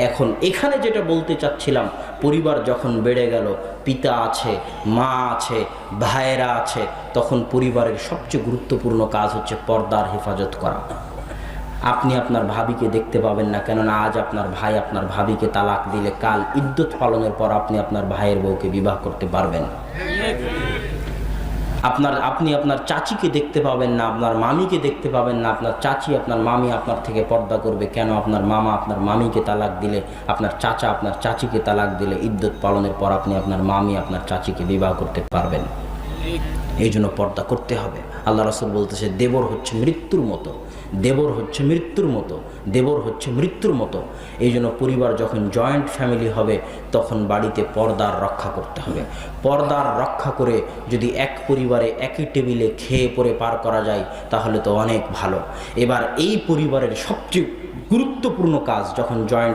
এখন এখানে যেটা বলতে চাচ্ছিলাম, পরিবার যখন বেড়ে গেল, পিতা আছে, মা আছে, ভাইয়েরা আছে, তখন পরিবারের সবচেয়ে গুরুত্বপূর্ণ কাজ হচ্ছে পর্দার হেফাজত করা। আপনি আপনার ভাবিকে দেখতে পাবেন না, কেননা আজ আপনার ভাই আপনার ভাবিকে তালাক দিলে কাল ইদ্যত পালনের পর আপনি আপনার ভাইয়ের বউকে বিবাহ করতে পারবেন। আপনি আপনার চাচিকে দেখতে পাবেন না, আপনার মামিকে দেখতে পাবেন না। আপনার চাচি আপনার মামি আপনার থেকে পর্দা করবে, কেন? আপনার মামা আপনার মামিকে তালাক দিলে, আপনার চাচা আপনার চাচিকে তালাক দিলে ইদ্যত পালনের পর আপনি আপনার মামি আপনার চাচিকে বিবাহ করতে পারবেন। এই জন্য পর্দা করতে হবে। আল্লাহ রাসূল বলতেছে, দেবর হচ্ছে মৃত্যুর মতো, দেবর হচ্ছে মৃত্যুর মতো, দেবর হচ্ছে মৃত্যুর মতো। এই জন্য পরিবার যখন জয়েন্ট ফ্যামিলি হবে তখন বাড়িতে পর্দার রক্ষা করতে হবে। পর্দার রক্ষা করে যদি এক পরিবারে একই টেবিলে খেয়ে পরে পার করা যায় তাহলে তো অনেক ভালো। এবার এই পরিবারের সবচেয়ে গুরুত্বপূর্ণ কাজ, যখন জয়েন্ট